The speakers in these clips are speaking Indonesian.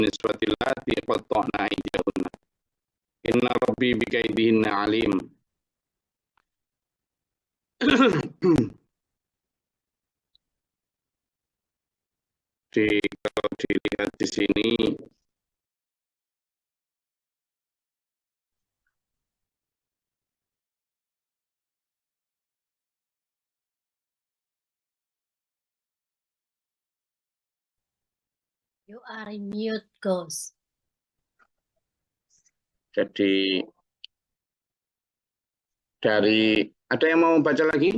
niswati allati qatta'na aydiyahunna. Inna rabbi bikaidihinna alim. Kalau dilihat di sini, You are in mute, Ghost. jadi dari ada yang mau baca lagi?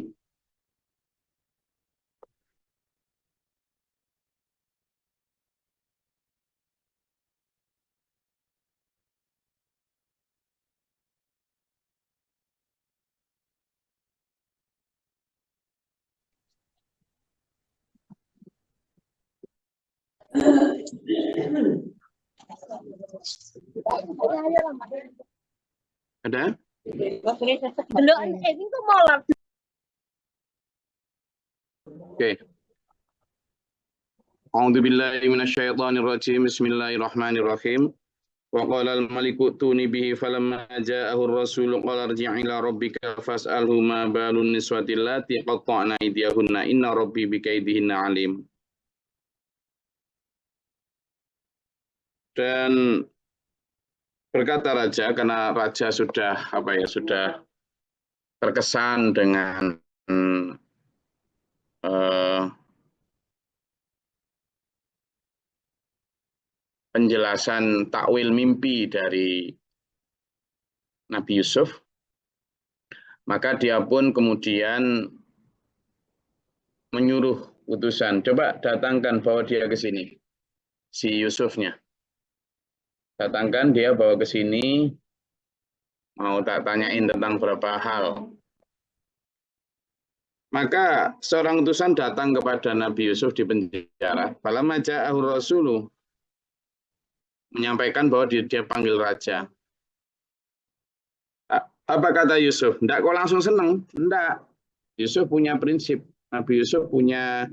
Ada? Oke. A'udzu billahi minasyaitonir rajim. Bismillahirrahmanirrahim. Wa qala al-maliku tuni bihi falamma ja'ahu ar-rasul qala irji' ila rabbika fas'alhu ma balun niswati allati qatta'na aydiyahunna inna rabbi bikaidihinna alim. Dan berkata raja, karena raja sudah sudah terkesan dengan penjelasan takwil mimpi dari Nabi Yusuf, maka dia pun kemudian menyuruh utusan, coba datangkan, bawa dia ke sini, si Yusufnya. Datangkan dia, bawa ke sini, mau tak tanyain tentang beberapa hal. Maka seorang utusan datang kepada Nabi Yusuf di penjara. Falamma ja'ahu rasulu, menyampaikan bahwa dia panggil raja. Apa kata Yusuf? Enggak kok langsung senang. Enggak. Yusuf punya prinsip. Nabi Yusuf punya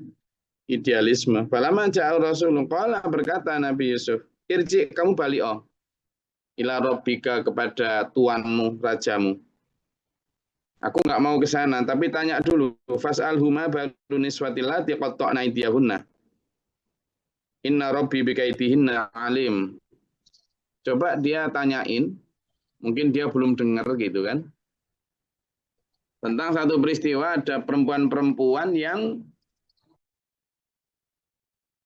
idealisme. Falamma ja'ahu rasulu, qala, berkata Nabi Yusuf, irji, kamu balik ila rabbika, kepada tuanmu, rajamu. Aku nggak mau ke sana, tapi tanya dulu. Fas'alhu ma balun niswati allati qatta'na aydiyahunna. Inna rabbi bikaidihinna alim. Coba dia tanyain, mungkin dia belum dengar gitu kan. Tentang satu peristiwa, ada perempuan-perempuan yang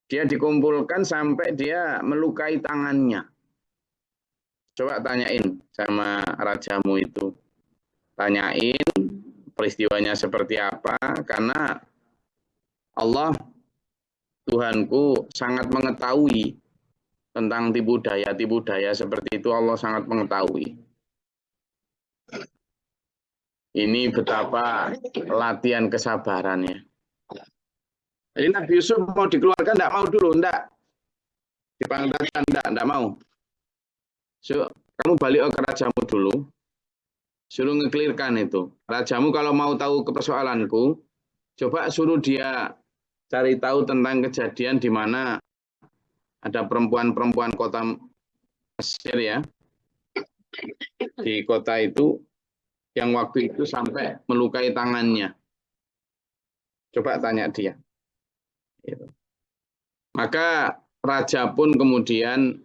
dia dikumpulkan sampai dia melukai tangannya. Coba tanyain sama rajamu itu. Tanyain peristiwanya seperti apa, karena Allah, Tuhanku, sangat mengetahui tentang tipu daya seperti itu. Allah sangat mengetahui. Ini betapa latihan kesabarannya. Jadi Nabi Yusuf mau dikeluarkan, enggak mau dulu, enggak. Dipanggil raja, enggak mau. So, kamu balik ke rajamu dulu. Suruh ngeklirkan itu. Rajamu kalau mau tahu ke persoalanku, coba suruh dia cari tahu tentang kejadian di mana ada perempuan-perempuan kota Mesir ya. Di kota itu yang waktu itu sampai melukai tangannya. Coba tanya dia. Maka raja pun kemudian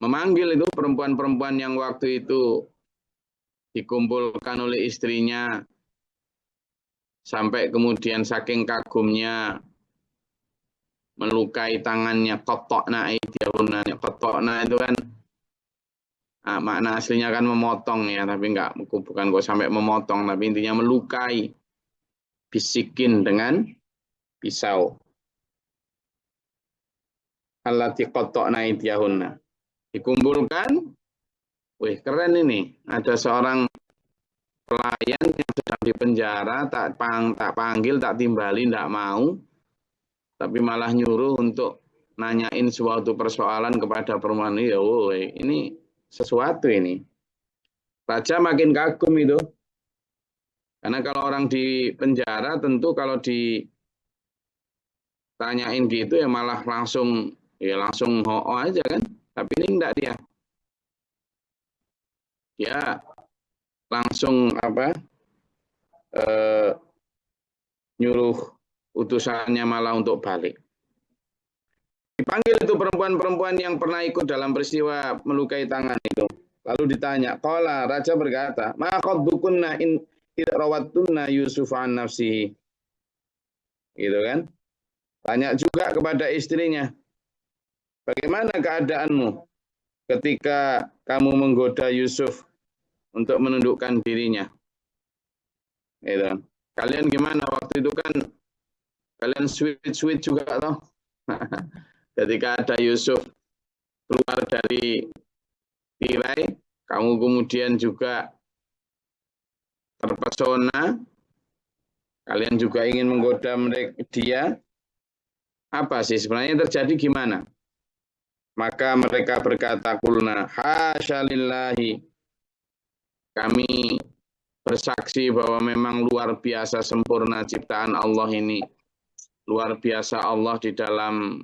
memanggil itu perempuan-perempuan yang waktu itu dikumpulkan oleh istrinya, sampai kemudian saking kagumnya melukai tangannya. Qatta'na aydiyahunna. Qatta'na itu kan makna aslinya kan memotong ya, tapi bukan kok sampai memotong, tapi intinya melukai, bisikin dengan pisau. Allati qatta'na aydiyahunna. Dikumpulkan. Wih, keren ini. Ada seorang pelayan yang sedang di penjara, tak panggil, tak timbali, tidak mau, tapi malah nyuruh untuk nanyain suatu persoalan kepada perempuan ini. Oh, ini sesuatu ini. Raja makin kagum itu. Karena kalau orang di penjara tentu kalau ditanyain gitu ya malah langsung Ya langsung ho aja kan. Tapi ini enggak dia. Dia langsung nyuruh utusannya malah untuk balik. Dipanggil itu perempuan-perempuan yang pernah ikut dalam peristiwa melukai tangan itu. Lalu ditanya, qala, raja berkata, ma khabbukunna in rawattunna Yusuf an nafsihi. Gitu kan? Tanya juga kepada istrinya, bagaimana keadaanmu ketika kamu menggoda Yusuf untuk menundukkan dirinya? Gitu. Kalian gimana waktu itu kan kalian sweet juga toh? Ketika ada Yusuf keluar dari tirai, kamu kemudian juga terpesona, kalian juga ingin menggoda dia. Apa sih sebenarnya terjadi gimana? Maka mereka berkata, kulna hasya lillahi, kami bersaksi bahwa memang luar biasa sempurna ciptaan Allah ini. Luar biasa Allah di dalam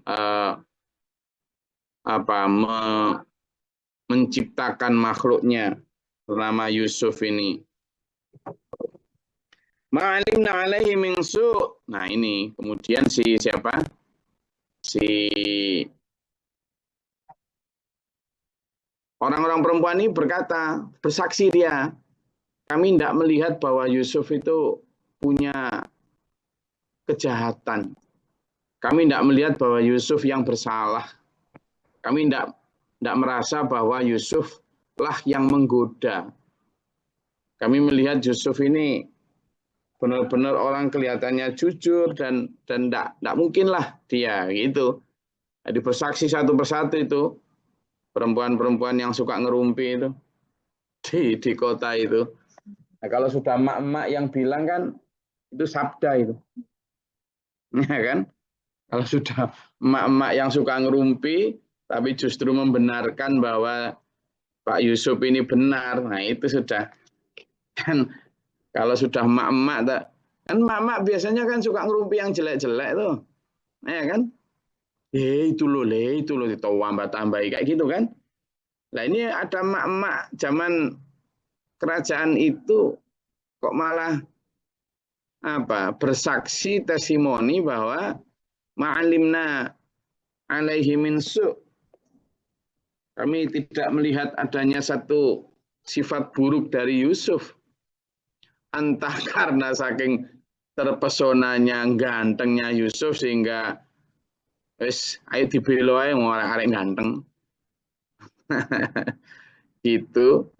menciptakan makhluknya bernama Yusuf ini. Ma'alimna alaihi min su'. Nah ini kemudian siapa? Si orang-orang perempuan ini berkata, bersaksi dia, kami tidak melihat bahwa Yusuf itu punya kejahatan. Kami tidak melihat bahwa Yusuf yang bersalah. Kami tidak merasa bahwa Yusuf lah yang menggoda. Kami melihat Yusuf ini benar-benar orang kelihatannya jujur dan tidak mungkinlah dia gitu. Jadi bersaksi satu persatu itu perempuan-perempuan yang suka ngerumpi itu di kota itu. Nah, kalau sudah emak-emak yang bilang kan itu sabda itu, ya kan? Kalau sudah emak-emak yang suka ngerumpi tapi justru membenarkan bahwa Pak Yusuf ini benar, nah itu sudah kan. Kalau sudah emak-emak, kan emak-emak biasanya kan suka ngerumpi yang jelek-jelek tuh, ya kan? Itu loh, ditambah-tambahi kayak gitu kan? Nah ini ada emak-emak zaman kerajaan itu kok malah bersaksi testimoni bahwa ma'alimna alaihi min su'. Kami tidak melihat adanya satu sifat buruk dari Yusuf. Entah karena saking terpesonanya gantengnya Yusuf sehingga ayo dibelo ae arek ganteng. Gitu.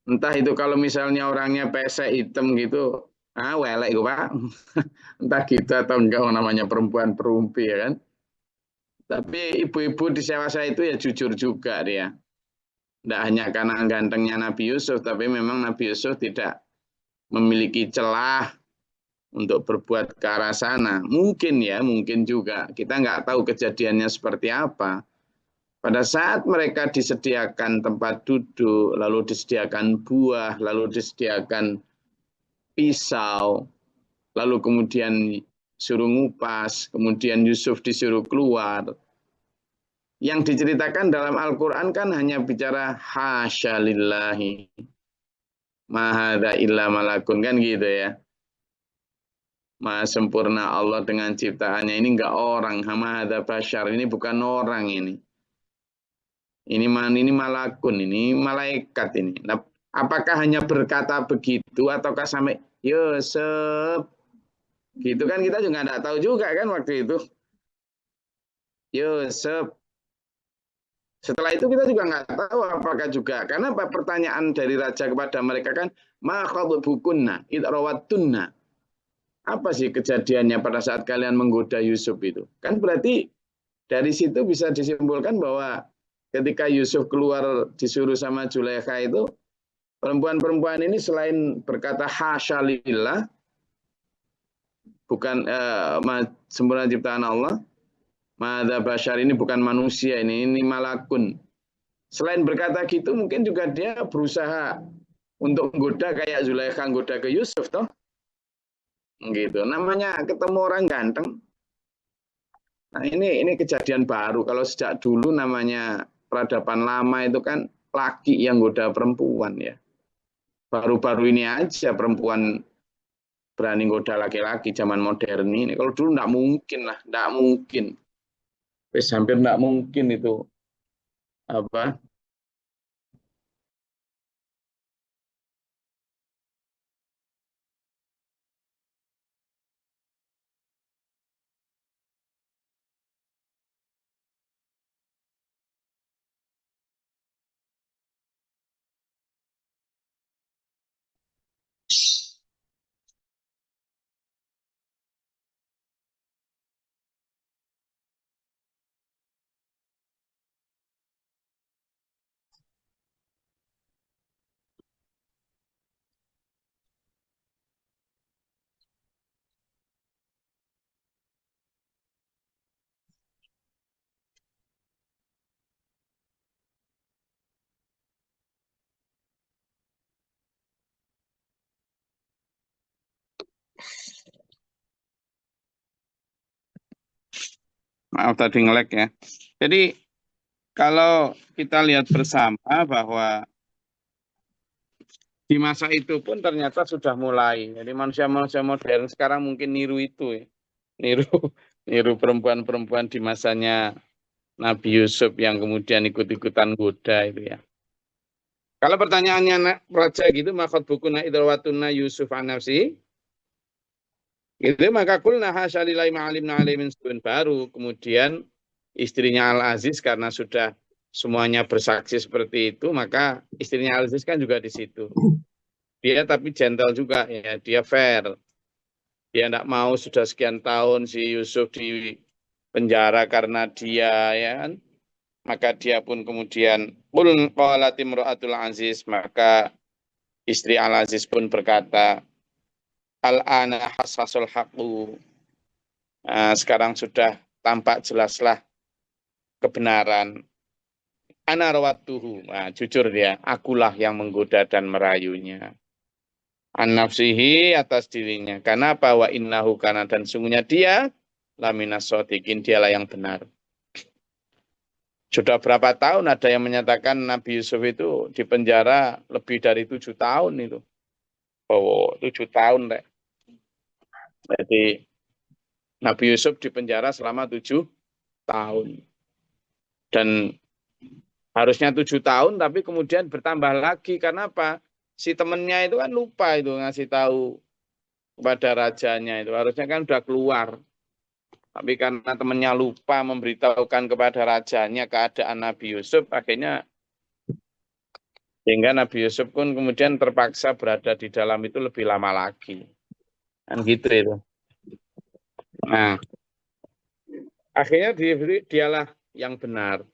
Entah itu kalau misalnya orangnya pesek hitam gitu, welek itu Pak. Entah gitu atau enggak namanya perempuan perumpi ya kan. Tapi ibu-ibu di dewasa itu ya jujur juga dia. Tidak hanya karena gantengnya Nabi Yusuf, tapi memang Nabi Yusuf tidak memiliki celah untuk berbuat ke arah sana. Mungkin ya, mungkin juga. Kita nggak tahu kejadiannya seperti apa. Pada saat mereka disediakan tempat duduk, lalu disediakan buah, lalu disediakan pisau, lalu kemudian suruh ngupas, kemudian Yusuf disuruh keluar. Yang diceritakan dalam Al-Quran kan hanya bicara hasya lillahi, mahada illa malakun, kan gitu ya. Maha sempurna Allah dengan ciptaannya. Ini enggak orang, mahada basyar, ini bukan orang ini. Ini malakun, ini malaikat ini. Nah, apakah hanya berkata begitu ataukah sampai Yusuf? Gitu kan kita juga enggak tahu juga kan waktu itu. Yusuf. Setelah itu kita juga nggak tahu apakah juga, karena pertanyaan dari raja kepada mereka kan, ma khabukunna id rawattunna. Apa sih kejadiannya pada saat kalian menggoda Yusuf itu? Kan berarti dari situ bisa disimpulkan bahwa ketika Yusuf keluar disuruh sama Zulaikha itu, perempuan-perempuan ini selain berkata hasya lillah, bukan sempurna ciptaan Allah, Mada Bashar ini bukan manusia, ini malakun. Selain berkata gitu, mungkin juga dia berusaha untuk menggoda kayak Zulaikha menggoda ke Yusuf, toh? Gitu. Namanya ketemu orang ganteng, Nah, ini kejadian baru. Kalau sejak dulu namanya peradaban lama itu kan laki yang goda perempuan ya. Baru-baru ini aja perempuan berani goda laki-laki zaman modern ini. Kalau dulu nggak mungkin lah, nggak mungkin. Wes hampir nggak mungkin itu apa? Maaf tadi ngelek ya. Jadi kalau kita lihat bersama bahwa di masa itu pun ternyata sudah mulai. Jadi manusia-manusia modern sekarang mungkin niru itu ya. Niru niru perempuan-perempuan di masanya Nabi Yusuf yang kemudian ikut-ikutan goda itu ya. Kalau pertanyaannya raja gitu, makot bukuna idrawatuna Yusuf an-nafsi, itu maka kulna hasyalilai ma'alimna alimin suun baru. Kemudian istrinya Al-Aziz karena sudah semuanya bersaksi seperti itu, maka istrinya Al-Aziz kan juga di situ. Dia tapi gentle juga ya, dia fair. Dia tidak mau sudah sekian tahun si Yusuf di penjara karena dia ya kan. Maka dia pun kemudian qalat imra'atul aziz, maka istri Al Aziz pun berkata, al-ana hasasul haqu. Nah, sekarang sudah tampak jelaslah kebenaran. Ana rawatuhu. Nah, jujur dia, akulah yang menggoda dan merayunya. An nafsihi atas dirinya. Karena apa? Wa innahu kana dan sungguhnya dia laminas shodiqin, dialah yang benar. Sudah berapa tahun ada yang menyatakan Nabi Yusuf itu di penjara lebih dari 7 tahun itu. Oh, 7 tahun, Rek. Jadi Nabi Yusuf di penjara selama 7 tahun. Dan harusnya 7 tahun, tapi kemudian bertambah lagi. Karena apa? Si temennya itu kan lupa itu ngasih tahu kepada rajanya itu. Harusnya kan udah keluar. Tapi karena temennya lupa memberitahukan kepada rajanya keadaan Nabi Yusuf, akhirnya sehingga Nabi Yusuf pun kemudian terpaksa berada di dalam itu lebih lama lagi. Kan gitu itu. Nah, akhirnya dialah yang benar.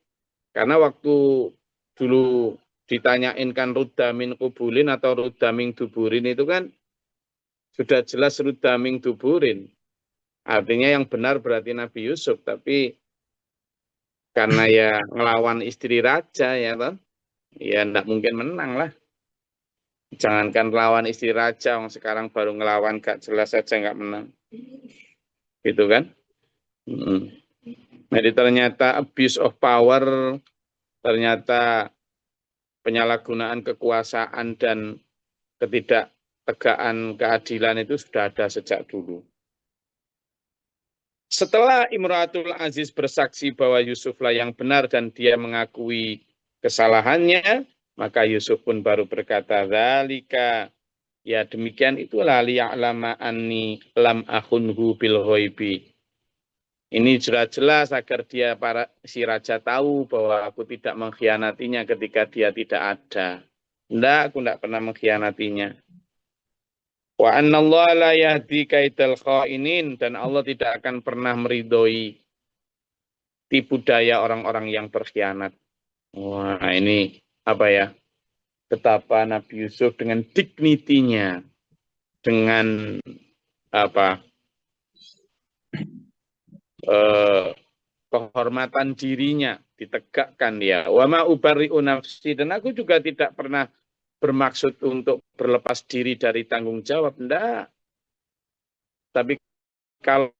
Karena waktu dulu ditanyain kan rudamin kubulin atau rudamin duburin itu kan sudah jelas rudamin duburin. Artinya yang benar berarti Nabi Yusuf. Tapi karena ya ngelawan istri raja ya kan, ya enggak mungkin menang lah. Jangankan lawan istri raja, yang sekarang baru ngelawan gak jelas saja nggak menang. Gitu kan? Jadi ternyata abuse of power, ternyata penyalahgunaan kekuasaan dan ketidaktegaan keadilan itu sudah ada sejak dulu. Setelah Imratul Aziz bersaksi bahwa Yusuflah yang benar dan dia mengakui kesalahannya, maka Yusuf pun baru berkata, "Dzalika, ya demikian itulah liya'lama anni lam akhunhu bil ghaibi." Ini jelas-jelas agar dia si raja tahu bahwa aku tidak mengkhianatinya ketika dia tidak ada. Aku tidak pernah mengkhianatinya. Wa annallaha la yahdi kaidal khainin, dan Allah tidak akan pernah meridhoi tipu daya orang-orang yang berkhianat. Wah, ini apa ya? Betapa Nabi Yusuf dengan dignitinya, dengan apa? Kehormatan dirinya ditegakkan dia. Wa ma ubari'u nafsi, dan aku juga tidak pernah bermaksud untuk berlepas diri dari tanggung jawab. Enggak. Tapi kalau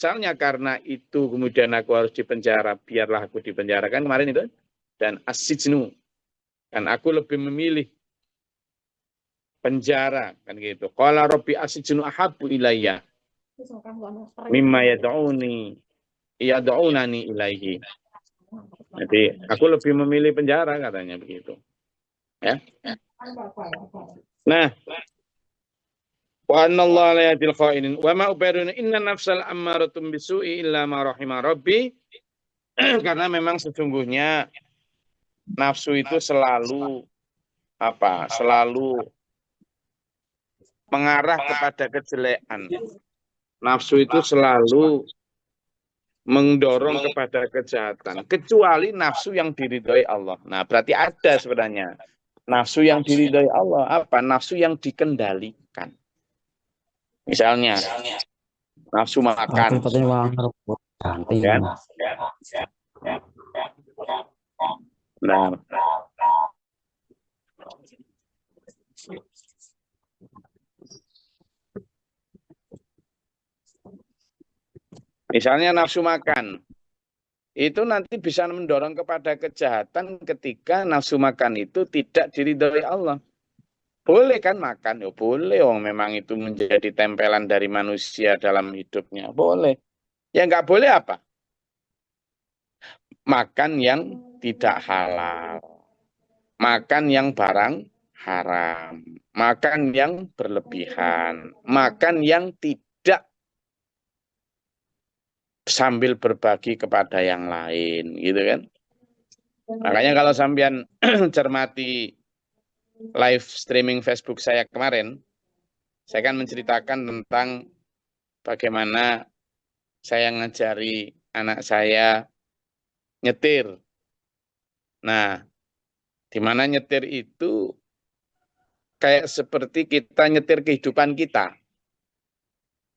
misalnya karena itu kemudian aku harus dipenjara, biarlah aku dipenjara. Kan kemarin itu. Dan as-sijnu. Kan aku lebih memilih penjara. Kan gitu. Qala rabbi as-sijnu ahabbu ilayya. Mimma yad'unani ilaihi. Jadi aku lebih memilih penjara katanya begitu. Ya. Nah, wa anallahu la yahdil kha'inin wa ma ubarinu inna nafsal ammaratun bisu'i illa ma rahima rabbi. Karena memang sesungguhnya nafsu itu selalu selalu mengarah kepada kejelekan. Nafsu itu selalu mendorong kepada kejahatan, kecuali nafsu yang diridhoi Allah. Nah, berarti ada sebenarnya nafsu yang diridhoi Allah, apa? Nafsu yang dikendalikan. Misalnya nafsu makan. Ya. Nah, misalnya nafsu makan, itu nanti bisa mendorong kepada kejahatan ketika nafsu makan itu tidak diridhoi Allah. Boleh kan makan? Ya boleh, memang itu menjadi tempelan dari manusia dalam hidupnya. Boleh. Ya nggak boleh apa? Makan yang tidak halal. Makan yang barang haram. Makan yang berlebihan. Makan yang tidak sambil berbagi kepada yang lain, gitu kan? Makanya kalau sampean cermati live streaming Facebook saya kemarin, saya kan menceritakan tentang bagaimana saya ngajari anak saya nyetir. Nah, di mana nyetir itu kayak seperti kita nyetir kehidupan kita.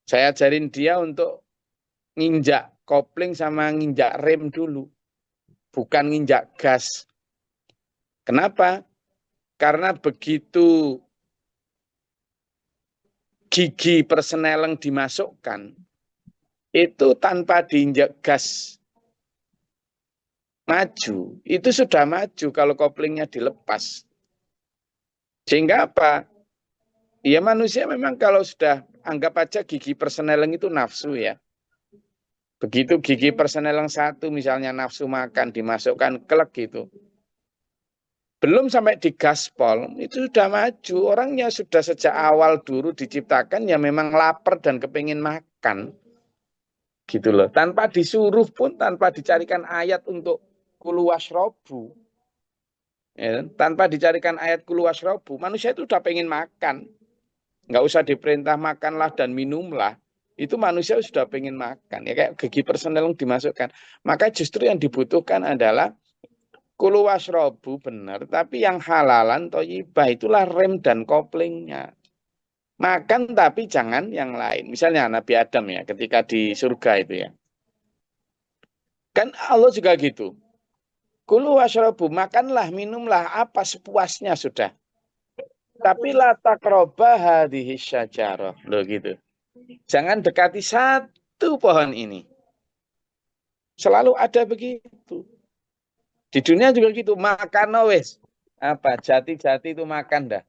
Saya ajarin dia untuk nginjak kopling sama nginjak rem dulu. Bukan nginjak gas. Kenapa? Karena begitu gigi perseneleng dimasukkan, itu tanpa diinjak gas maju, itu sudah maju kalau koplingnya dilepas. Sehingga apa? Ya manusia memang kalau sudah, anggap aja gigi perseneleng itu nafsu ya. Begitu gigi perseneleng satu misalnya nafsu makan dimasukkan klek gitu. Belum sampai di gaspol, itu sudah maju. Orangnya sudah sejak awal dulu diciptakan ya memang lapar dan kepingin makan. Gitu loh. Tanpa disuruh pun, tanpa dicarikan ayat untuk kulu washrobu. Ya, tanpa dicarikan ayat kulu washrobu, manusia itu sudah pengen makan. Nggak usah diperintah makanlah dan minumlah. Itu manusia sudah pengen makan. Ya kayak gigi perseneleng dimasukkan. Maka justru yang dibutuhkan adalah kulu washrobu benar, tapi yang halalan thayyibah itulah rem dan koplingnya. Makan tapi jangan yang lain. Misalnya Nabi Adam ya, ketika di surga itu ya. Kan Allah juga gitu. Kulu washrobu, makanlah, minumlah, apa sepuasnya sudah. Tapi la taqraba hadhihi syajarah. Loh gitu. Jangan dekati satu pohon ini. Selalu ada begitu. Di dunia juga gitu, makan wes. Apa jati-jati itu makan dah.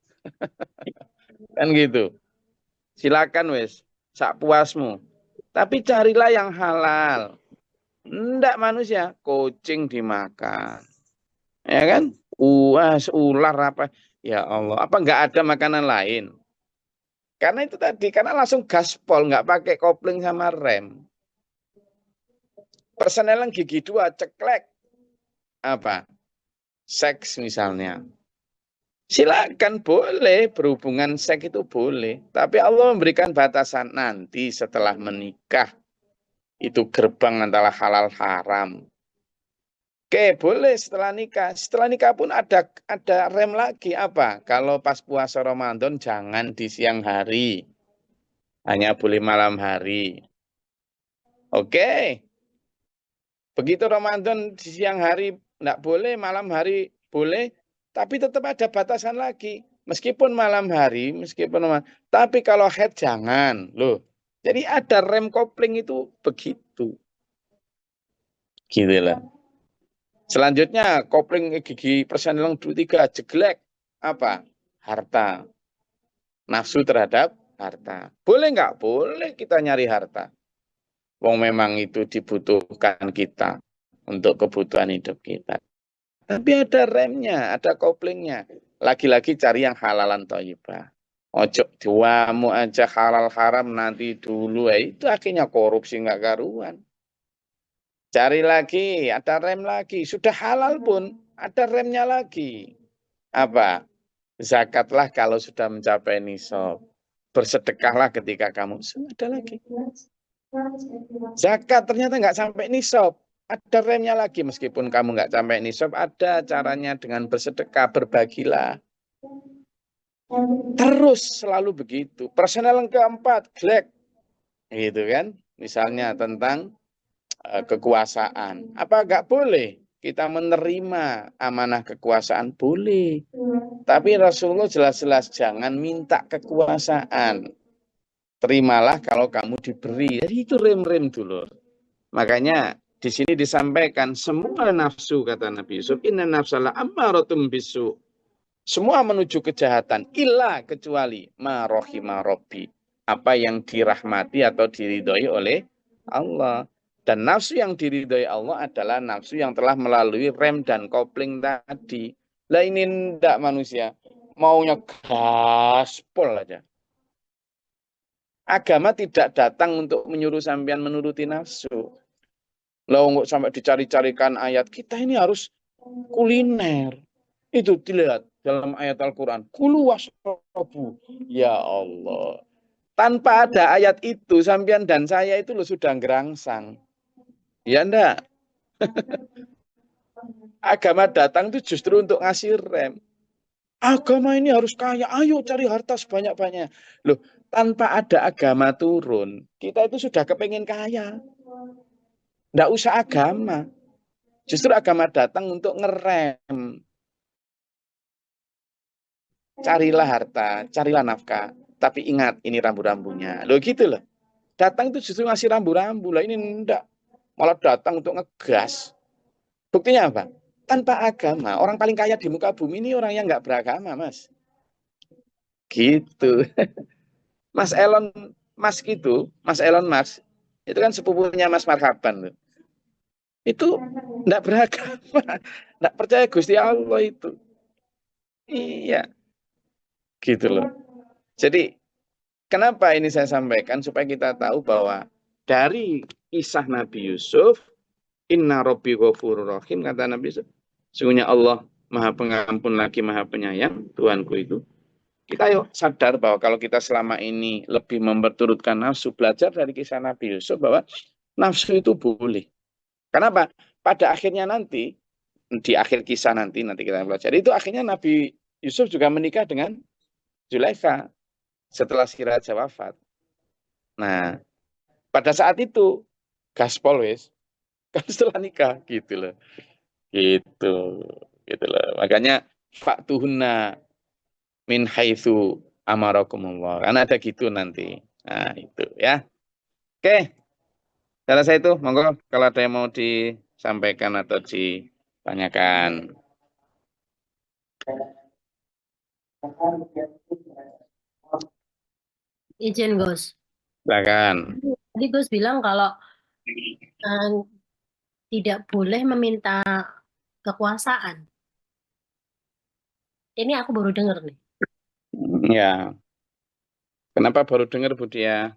Kan gitu. Silakan wes, sak puasmu. Tapi carilah yang halal. Enggak manusia, kucing dimakan. Ya kan? Uas, ular apa? Ya Allah, apa enggak ada makanan lain? Karena itu tadi, karena langsung gaspol, enggak pakai kopling sama rem. Perseneleng gigi dua, ceklek. Apa? Seks misalnya. Silakan boleh, berhubungan seks itu boleh. Tapi Allah memberikan batasan nanti setelah menikah. Itu gerbang antara halal haram. Oke, boleh setelah nikah. Setelah nikah pun ada rem lagi. Apa? Kalau pas puasa Ramadan jangan di siang hari. Hanya boleh malam hari. Oke. Begitu Ramadan di siang hari enggak boleh, malam hari boleh. Tapi tetap ada batasan lagi. Meskipun malam hari, tapi kalau haid jangan. Loh, Jadi ada rem kopling itu begitu. Gitu lah. Selanjutnya kopling gigi persenelang 23 jeglek apa? Harta. Nafsu terhadap harta. Boleh nggak? Boleh kita nyari harta. Wong memang itu dibutuhkan kita untuk kebutuhan hidup kita. Tapi ada remnya, ada koplingnya. Lagi-lagi cari yang halalan thayyibah. Ojo diwamu aja halal haram nanti dulu. Itu akhirnya korupsi nggak karuan. Cari lagi, ada rem lagi. Sudah halal pun ada remnya lagi. Apa? Zakatlah kalau sudah mencapai nisab. Bersedekahlah ketika kamu ada lagi. Zakat ternyata nggak sampai nisab. Ada remnya lagi, meskipun kamu nggak sampai nisab, ada caranya dengan bersedekah, berbagilah. Terus selalu begitu. Personal yang keempat, glek. Gitu kan. Misalnya tentang kekuasaan. Apa nggak boleh kita menerima amanah kekuasaan? Boleh. Tapi Rasulullah jelas-jelas jangan minta kekuasaan. Terimalah kalau kamu diberi. Jadi itu rem-rem dulu. Makanya di sini disampaikan semua nafsu, kata Nabi Yusuf, inna nafsala ammaratum bisu. Semua menuju kejahatan, illa kecuali ma rohima robbi. Apa yang dirahmati atau diridhoi oleh Allah. Dan nafsu yang diridhoi Allah adalah nafsu yang telah melalui rem dan kopling tadi. Lah ini ndak manusia. Maunya gaspol aja. Agama tidak datang untuk menyuruh sampean menuruti nafsu. Lah nggak sampai dicari-carikan ayat, kita ini harus kuliner. Itu dilihat dalam ayat Al-Quran. Kulu wasrobu. Ya Allah. Tanpa ada ayat itu, sampean dan saya itu loh sudah ngerangsang. Ya enggak? Agama datang itu justru untuk ngasih rem. Agama ini harus kaya, ayo cari harta sebanyak-banyak. Loh, tanpa ada agama turun, kita itu sudah kepengen kaya. Nggak usah agama. Justru agama datang untuk ngerem. Carilah harta, carilah nafkah. Tapi ingat, ini rambu-rambunya. Loh gitu loh. Datang itu justru ngasih rambu-rambu. Lah ini enggak. Malah datang untuk ngegas. Buktinya apa? Tanpa agama. Orang paling kaya di muka bumi ini orang yang nggak beragama, Mas. Gitu. Mas Elon Musk, itu kan sepupunya Mas Marhaban. Itu enggak beragama. Enggak percaya Gusti Allah itu. Iya. Gitu loh. Jadi kenapa ini saya sampaikan? Supaya kita tahu bahwa dari kisah Nabi Yusuf, inna rabbi ghafurur rahim, kata Nabi Yusuf, sesungguhnya Allah maha pengampun lagi maha penyayang, Tuhanku itu. Kita yuk sadar bahwa kalau kita selama ini lebih memperturutkan nafsu, belajar dari kisah Nabi Yusuf bahwa nafsu itu boleh. Kenapa? Pada akhirnya nanti, di akhir kisah nanti kita belajar, itu akhirnya Nabi Yusuf juga menikah dengan Zulaikha setelah si raja wafat. Nah, pada saat itu gaspol wis kan setelah nikah gitu loh. Gitu. Gitu loh. Makanya faktuhunna min haitsu amarakumullah. Kan ada gitu nanti. Nah, itu ya. Oke. Selesai itu, monggo kalau ada yang mau disampaikan atau ditanyakan. Izin Gus. Silakan. Tadi Gus bilang kalau eh, tidak boleh meminta kekuasaan. Ini aku baru dengar nih. Ya. Kenapa baru dengar Bu Dia?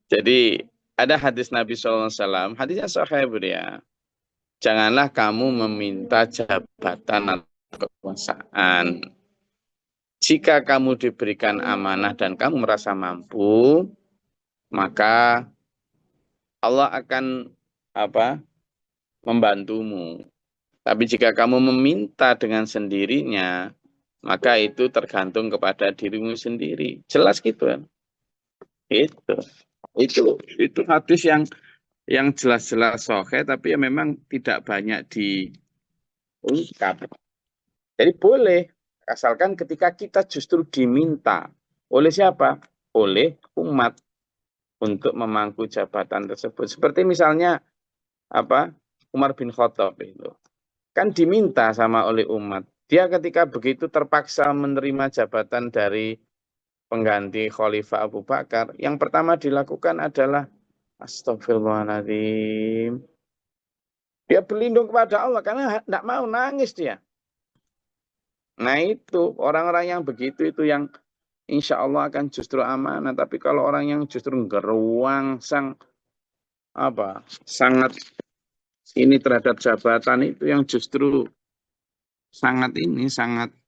Jadi ada hadis Nabi SAW, hadisnya sahih Bu Dia. Janganlah kamu meminta jabatan atau kekuasaan. Jika kamu diberikan amanah dan kamu merasa mampu, maka Allah akan membantumu. Tapi jika kamu meminta dengan sendirinya, maka itu tergantung kepada dirimu sendiri. Jelas gitu kan? Itu hadis yang jelas-jelas sahih, tapi ya memang tidak banyak diungkap. Jadi boleh Asalkan ketika kita justru diminta oleh siapa? Oleh umat untuk memangku jabatan tersebut. Seperti misalnya Umar bin Khattab itu. Kan diminta sama oleh umat. Dia ketika begitu terpaksa menerima jabatan dari pengganti Khalifah Abu Bakar, yang pertama dilakukan adalah Astagfirullahaladzim. Dia berlindung kepada Allah karena tidak mau nangis dia. Nah itu orang-orang yang begitu itu yang insya Allah akan justru amanah. Tapi kalau orang yang justru geruang sangat ini terhadap jabatan itu yang justru sangat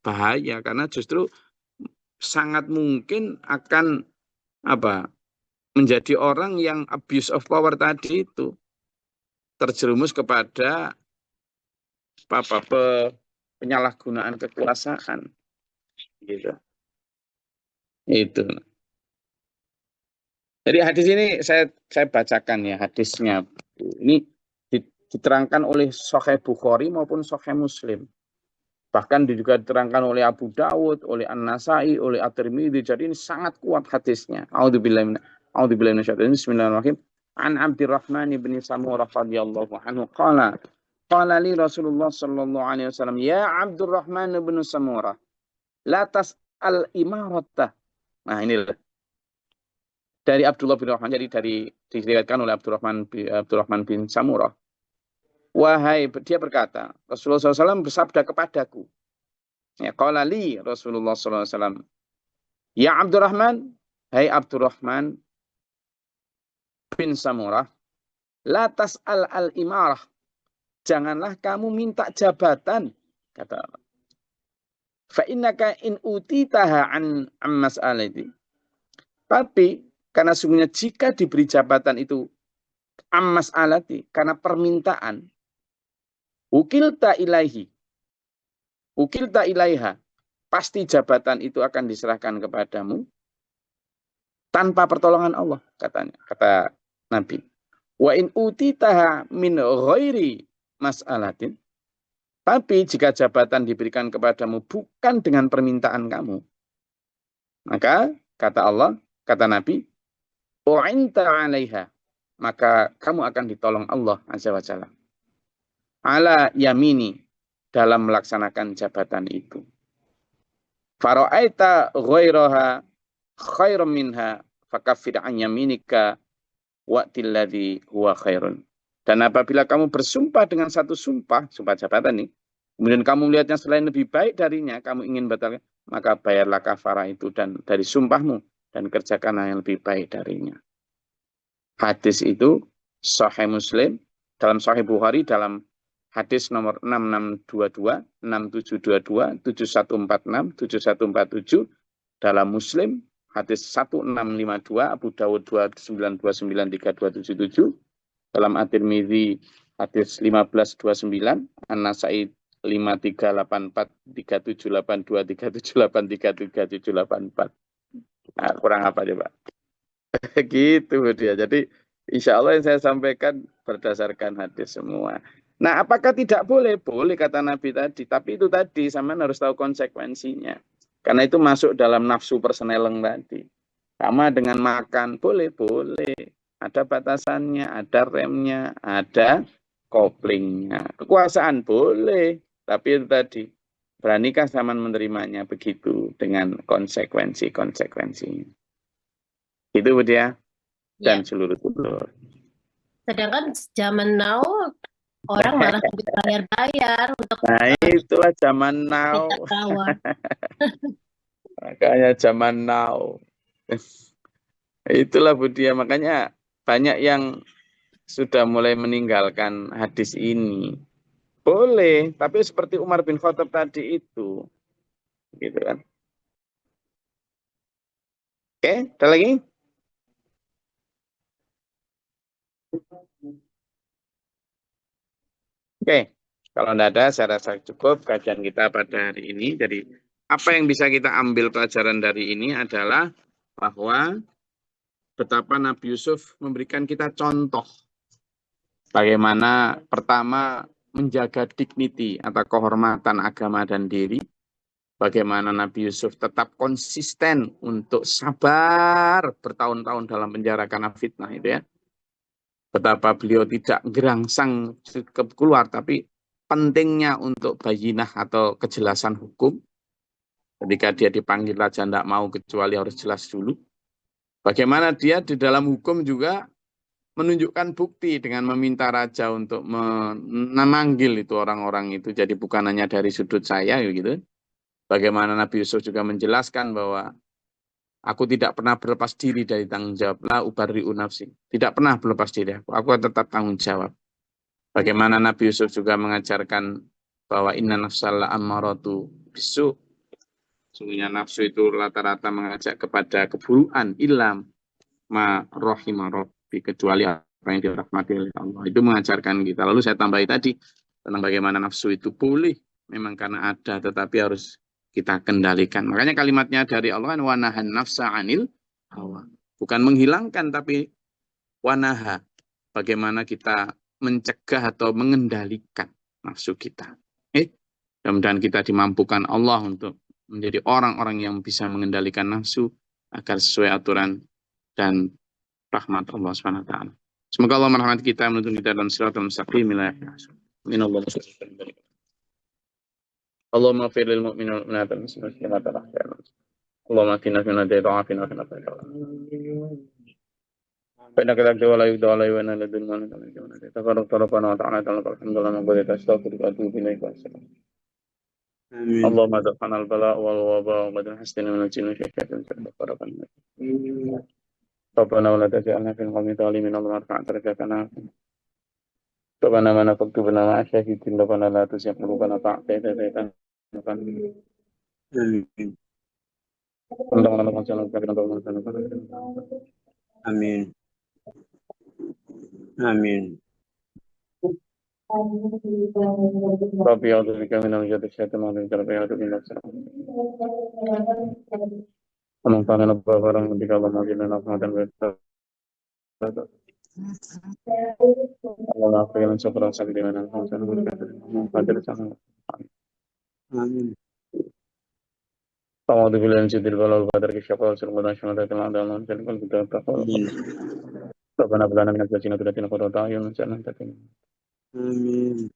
bahaya karena justru sangat mungkin akan menjadi orang yang abuse of power tadi itu terjerumus kepada penyalahgunaan kekuasaan gitu. Itu. Jadi hadis ini saya bacakan ya hadisnya. Ini diterangkan oleh Sahih Bukhari maupun Sahih Muslim. Bahkan juga diterangkan oleh Abu Dawud, oleh An-Nasai, oleh At-Tirmidzi. Jadi ini sangat kuat hadisnya. A'udzubillahi minasyaitonir rajim. Bismillahirrahmanirrahim. An Abdurrahman bin Samurah radhiyallahu anhu qala li Rasulullah sallallahu alaihi wasallam, ya Abdurrahman bin Samurah, la tas'al imaratah. Nah, inilah dari Abdullah bin Rahman, jadi diriwayatkan oleh Abdurrahman bin Samurah. Wahai, dia berkata, Rasulullah SAW bersabda kepadaku. Ya, qala li Rasulullah SAW. Ya Abdurrahman, hai Abdurrahman bin Samurah, la tas'al al-imarah. Janganlah kamu minta jabatan, kata Allah. Fa innaka in utitaha an mas'alati. Tapi karena sungguhnya jika diberi jabatan itu am mas'alati, karena permintaan, ukilta ilaiha, pasti jabatan itu akan diserahkan kepadamu tanpa pertolongan Allah, kata Nabi. Wa in utitaha min ghairi mas'alatin, tapi jika jabatan diberikan kepadamu bukan dengan permintaan kamu, maka kata Nabi, u'inta 'alaiha, maka kamu akan ditolong Allah Azza wa Jalla. Ala yamini, dalam melaksanakan jabatan itu. Fara'aita ghairaha khairum minha fakaffir an yaminika wa'til ladzi huwa khairun. Dan apabila kamu bersumpah dengan satu sumpah jabatan ini, kemudian kamu melihatnya selain lebih baik darinya, kamu ingin batalkan, maka bayarlah kafarah itu dan dari sumpahmu dan kerjakanlah yang lebih baik darinya. Hadis itu Sahih Muslim, dalam Sahih Bukhari dalam hadis nomor 6622, 6722, 7146, 7147, dalam Muslim hadis 1652, Abu Dawud 2929, 3277, dalam At-Tirmidzi hadis 1529, An-Nasai 5384, 3782, 3783, 3784. Nah, kurang apa coba? Gitu dia. Jadi insya Allah yang saya sampaikan berdasarkan hadis semua. Nah, apakah tidak boleh? Boleh kata Nabi tadi. Tapi itu tadi, sampean harus tahu konsekuensinya. Karena itu masuk dalam nafsu perseneleng tadi. Sama dengan makan, boleh. Ada batasannya, ada remnya, ada koplingnya. Kekuasaan boleh. Tapi itu tadi, beranikah sampean menerimanya begitu dengan konsekuensinya. Itu dia dan seluruh. Sedangkan zaman now orang malah bayar-bayar untuk itulah zaman now. Makanya zaman now. Itulah Budia, makanya banyak yang sudah mulai meninggalkan hadis ini. Boleh, tapi seperti Umar bin Khattab tadi itu. Gitu kan. Oke, ada lagi? Oke, kalau tidak ada, saya rasa cukup kajian kita pada hari ini. Jadi, apa yang bisa kita ambil pelajaran dari ini adalah bahwa betapa Nabi Yusuf memberikan kita contoh. Bagaimana pertama menjaga dignity atau kehormatan agama dan diri. Bagaimana Nabi Yusuf tetap konsisten untuk sabar bertahun-tahun dalam penjara karena fitnah itu ya. Betapa beliau tidak gerangsang keluar, tapi pentingnya untuk bayinah atau kejelasan hukum. Ketika dia dipanggil raja tidak mau kecuali harus jelas dulu. Bagaimana dia di dalam hukum juga menunjukkan bukti dengan meminta raja untuk memanggil itu orang-orang itu. Jadi bukan hanya dari sudut saya gitu. Bagaimana Nabi Yusuf juga menjelaskan bahwa aku tidak pernah berlepas diri dari tanggung jawab. La ubarri'u nafsi. Tidak pernah berlepas diri aku. Aku tetap tanggung jawab. Bagaimana Nabi Yusuf juga mengajarkan bahwa inna nafsal ammaratu bisu. Sungguhnya nafsu itu rata-rata mengajak kepada keburukan, ilam ma rahimah rabbi, kecuali apa yang dirahmati oleh Allah. Itu mengajarkan kita. Lalu saya tambahi tadi tentang bagaimana nafsu itu boleh memang karena ada, tetapi harus kita kendalikan. Makanya kalimatnya dari Allah kan wanahan nafsa anil hawa. Bukan menghilangkan tapi wanaha. Bagaimana kita mencegah atau mengendalikan nafsu kita. Mudah-mudahan kita dimampukan Allah untuk menjadi orang-orang yang bisa mengendalikan nafsu agar sesuai aturan dan rahmat Allah SWT. Semoga Allah merahmati kita, menuntun kita dalam siratal mustaqim. Allahumma fir lil mu'minin wal mu'minat wal muslimin wal muslimat. Allahumma atina fi hadhihi dha'afin wa qina فإنك لا تجوى ولا يبدأ ولا يوانا لدن ما تفرق ربنا وتعالى الحمد لله من قدرت أستغفرك وأتوب إليك والسلام. اللهم ادفعنا البلاء والوباء وقد حسنا من الجن والشيطان فرقنا. ربنا ولا تجعلنا في القوم الظالمين اللهم ارفع درجاتنا. ربنا ما نكتبنا مع الشاهدين ربنا لا تزغ قلوبنا بعد إذ هديتنا. Amin. Amin. ربي أعوذ بك من وجد الشيطان ومن ربي أعوذ بك من الشر. ومن كان نبأ فرحمة بك اللهم أجلنا رحمة وإحسانا. اللهم أغفر لنا شكر وسلم لنا الحسن وقدر سنة. Amin. أعوذ بالله من شر البلاء والقدر الشقاء والسلم والشماتة والأعداء والمنزل والكتاب Amin. ربنا هب لنا من أزواجنا وذرياتنا قرة أعين واجعلنا للمتقين. Amin.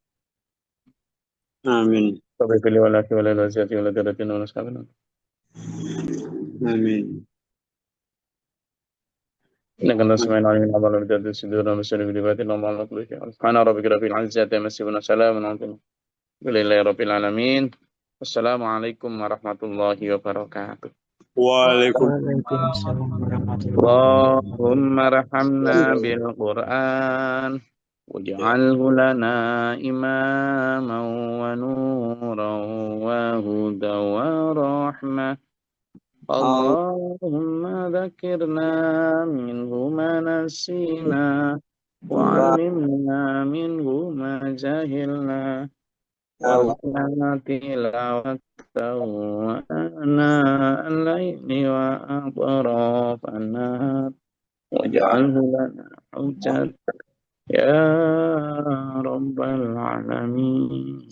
Amin. رب اغفر لي ولأخي ولوالدتي ولذريتنا ولأصحابنا. Amin. إنك أنت السميع العليم اللهم بجد الصدور وبشر بالعباد اللهم على كل شيء. سبحان ربك رب العزة عما يصفون وسلام على المرسلين لله رب العالمين. السلام عليكم ورحمة الله وبركاته. Waalaikumsalam warahmatullahi اللهم ارحمنا بالقرآن واجعله لنا إماما ونورا وهدى ورحمة. اللهم ذكرنا منه ما نسينا وعلمنا منه ما جهلنا وارزقنا تلاوته وآناء الليل وأطراف النهار واجعله لنا حجة يا رب العالمين.